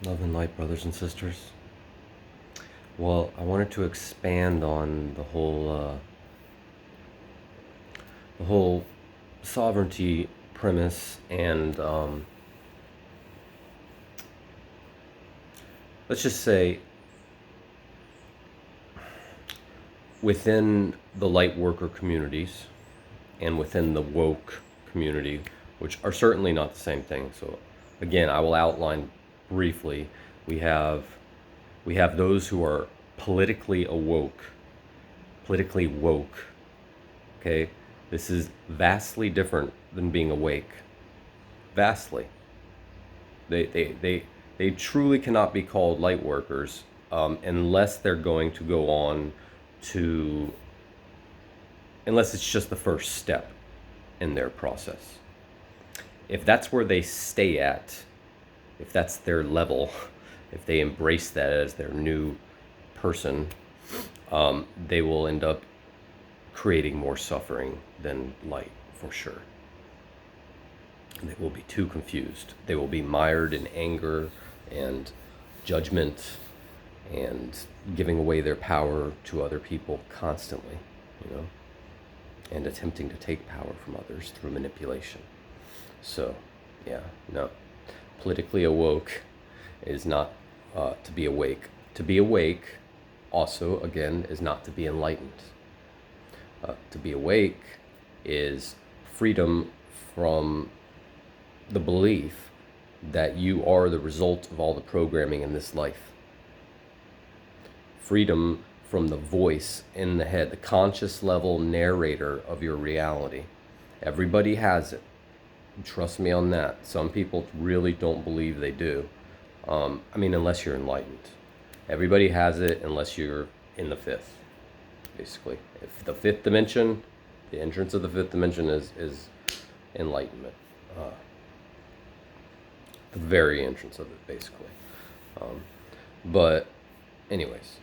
Love and light, brothers and sisters. Well, I wanted to expand on the whole sovereignty premise, and let's just say within the light worker communities and within the woke community, which are certainly not the same thing. So, again, I will outline briefly. We have we have those who are politically woke. Okay, this is vastly different than being awake. Vastly, they truly cannot be called light workers unless they're going to go on to unless it's just the first step in their process. If that's where they stay at, if that's their level, if they embrace that as their new person, they will end up creating more suffering than light for sure. They will be too confused. They will be mired in anger and judgment and giving away their power to other people constantly, you know, and attempting to take power from others through manipulation. So, yeah, no. Politically awoke is not to be awake. To be awake, also, again, is not to be enlightened. To be awake is freedom from the belief that you are the result of all the programming in this life. Freedom from the voice in the head, the conscious level narrator of your reality. Everybody has it. Trust me on that. Some people really don't believe they do. Unless you're enlightened. Everybody has it unless you're in the fifth, basically. If the fifth dimension, the entrance of the fifth dimension is enlightenment. The very entrance of it, basically. But, anyways.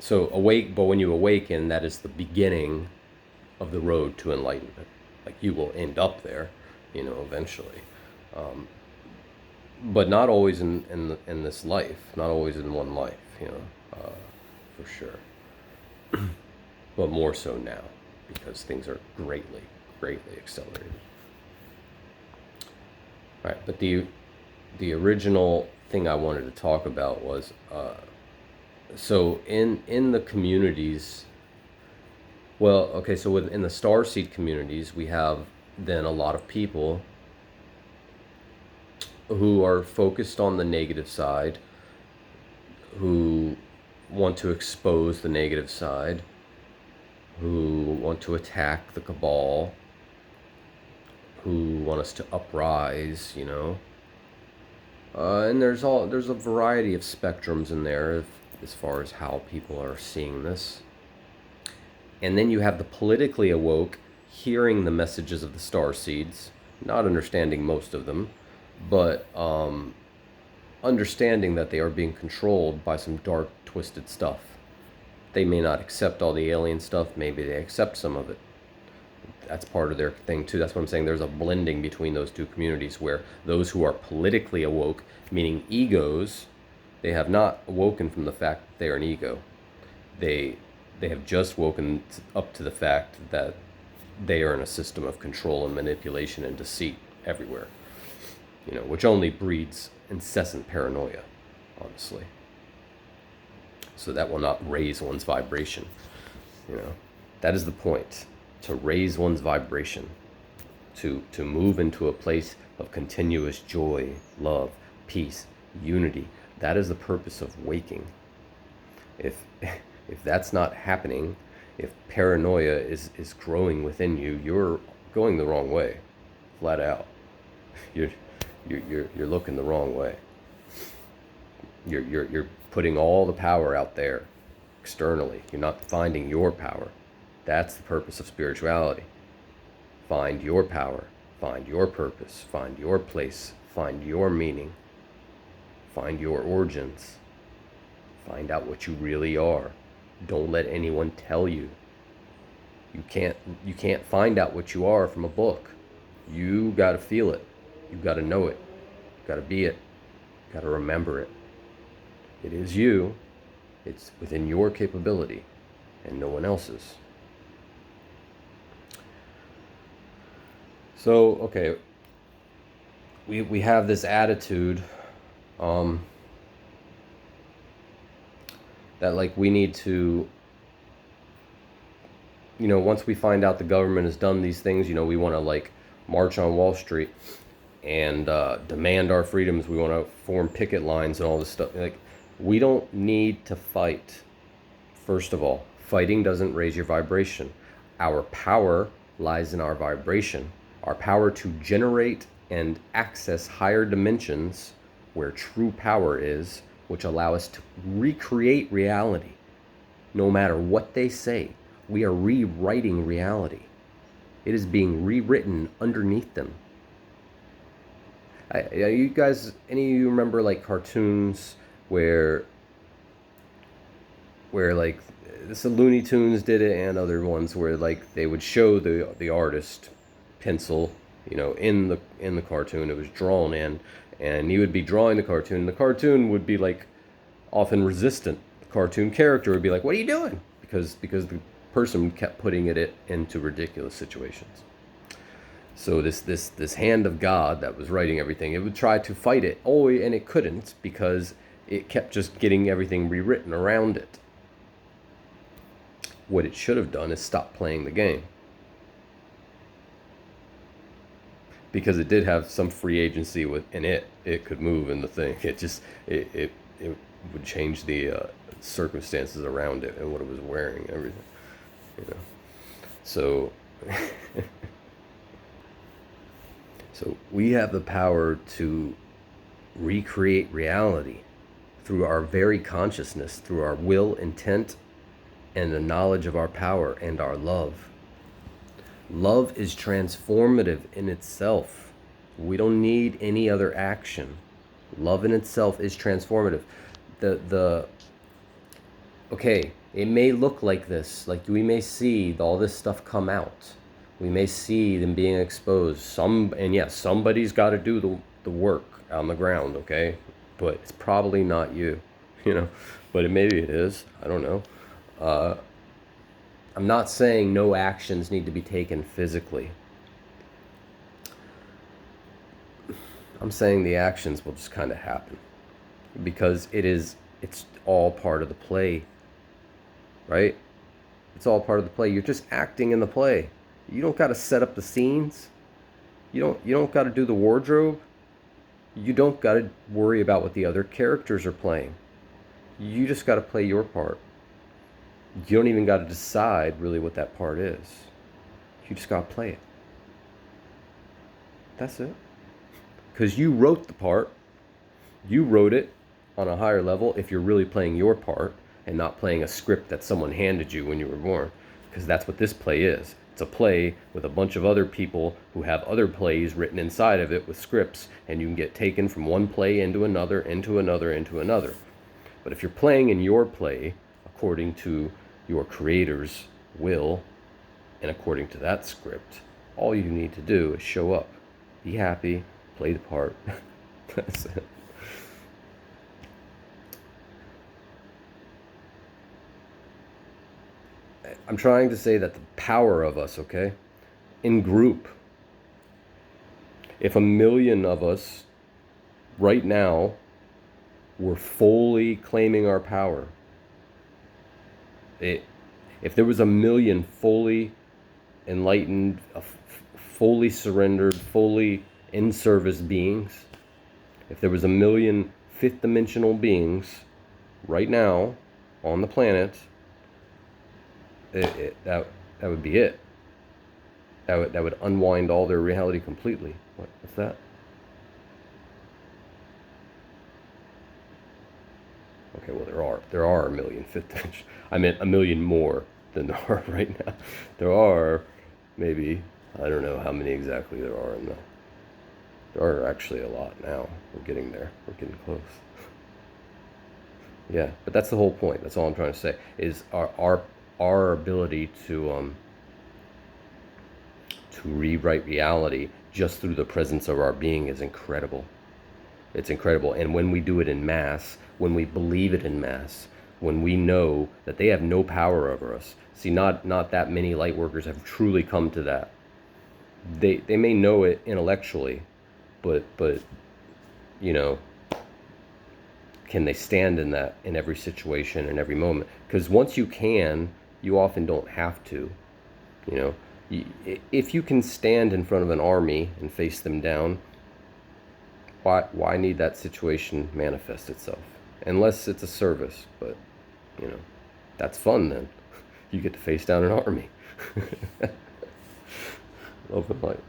So, but when you awaken, that is the beginning of the road to enlightenment. Like, you will end up there, eventually. But not always in this life, not always in one life, for sure. But more so now, because things are greatly, greatly accelerated. All right, but the original thing I wanted to talk about was so in the communities. Well, okay, so within the starseed communities, we have then a lot of people who are focused on the negative side, who want to expose the negative side, who want to attack the cabal, who want us to uprise, and there's a variety of spectrums in there as far as how people are seeing this. And then you have the politically awoke hearing the messages of the star seeds, not understanding most of them, but understanding that they are being controlled by some dark, twisted stuff. They may not accept all the alien stuff, maybe they accept some of it. That's part of their thing too. That's what I'm saying. There's a blending between those two communities where those who are politically awoke, meaning egos, they have not awoken from the fact that they are an ego. They have just woken up to the fact that they are in a system of control and manipulation and deceit everywhere, which only breeds incessant paranoia, honestly. So that will not raise one's vibration. That is the point, to raise one's vibration, to move into a place of continuous joy, love, peace, unity. That is the purpose of waking. If that's not happening, if paranoia is growing within you, you're going the wrong way, flat out. You're looking the wrong way. You're putting all the power out there externally. You're not finding your power. That's the purpose of spirituality. Find your power, find your purpose, find your place, find your meaning, find your origins, find out what you really are. Don't let anyone tell you. You can't find out what you are from a book. You got to feel it. You got to know it. You got to be it. You Got to remember it. It is you. It's within your capability and no one else's. So, okay, we have this attitude that like we need to, once we find out the government has done these things, we want to like march on Wall Street and demand our freedoms. We want to form picket lines and all this stuff. Like, we don't need to fight. First of all, fighting doesn't raise your vibration. Our power lies in our vibration. Our power to generate and access higher dimensions where true power is, which allow us to recreate reality. No matter what they say, we are rewriting reality. It is being rewritten underneath them. You guys, any of you remember like cartoons where like this Looney Tunes did it, and other ones where like they would show the artist pencil, in the cartoon. It was drawn in, and he would be drawing the cartoon. And the cartoon would be like often resistant. The cartoon character would be like, "What are you doing?" Because the person kept putting it into ridiculous situations. So this hand of God that was writing everything, it would try to fight it. Oh, and it couldn't, because it kept just getting everything rewritten around it. What it should have done is stop playing the game. Because it did have some free agency within it. It could move in the thing. It would change the circumstances around it and what it was wearing and everything. So so we have the power to recreate reality through our very consciousness, through our will, intent, and the knowledge of our power and our love. Love is transformative in itself. We don't need any other action. Love in itself is transformative. Okay, it may look like this. Like, we may see all this stuff come out. We may see them being exposed. Somebody's got to do the work on the ground, okay? But it's probably not you, But maybe it is. I don't know. I'm not saying no actions need to be taken physically. I'm saying the actions will just kind of happen. Because it's all part of the play, right? It's all part of the play. You're just acting in the play. You don't got to set up the scenes. You don't got to do the wardrobe. You don't got to worry about what the other characters are playing. You just got to play your part. You don't even got to decide really what that part is. You just got to play it. That's it. Because you wrote the part. You wrote it on a higher level if you're really playing your part and not playing a script that someone handed you when you were born. Because that's what this play is. It's a play with a bunch of other people who have other plays written inside of it with scripts, and you can get taken from one play into another, into another, into another. But if you're playing in your play according to your creator's will and according to that script, all you need to do is show up, be happy, play the part. That's it. I'm trying to say that the power of us, okay, in group, if 1,000,000 of us right now were fully claiming our power, if there was 1,000,000 fully enlightened, fully surrendered, fully in service beings, if there was 1,000,000 fifth dimensional beings right now on the planet, that would be it. That would unwind all their reality completely. What's that? Okay, well, there are 1,000,000 fifth dimension. I meant 1,000,000 more than there are right now. There are maybe, I don't know how many exactly there are in the. There are actually a lot now. We're getting there. We're getting close. Yeah, but that's the whole point. That's all I'm trying to say, is our ability to rewrite reality just through the presence of our being is incredible. It's incredible. And when we do it in mass, when we believe it in mass, when we know that they have no power over us. See, not that many light workers have truly come to that. They may know it intellectually, but you know, can they stand in that in every situation and every moment? Because once you can, you often don't have to. You know, if you can stand in front of an army and face them down, why need that situation manifest itself? Unless it's a service, but you know, that's fun then. You get to face down an army. Love and light.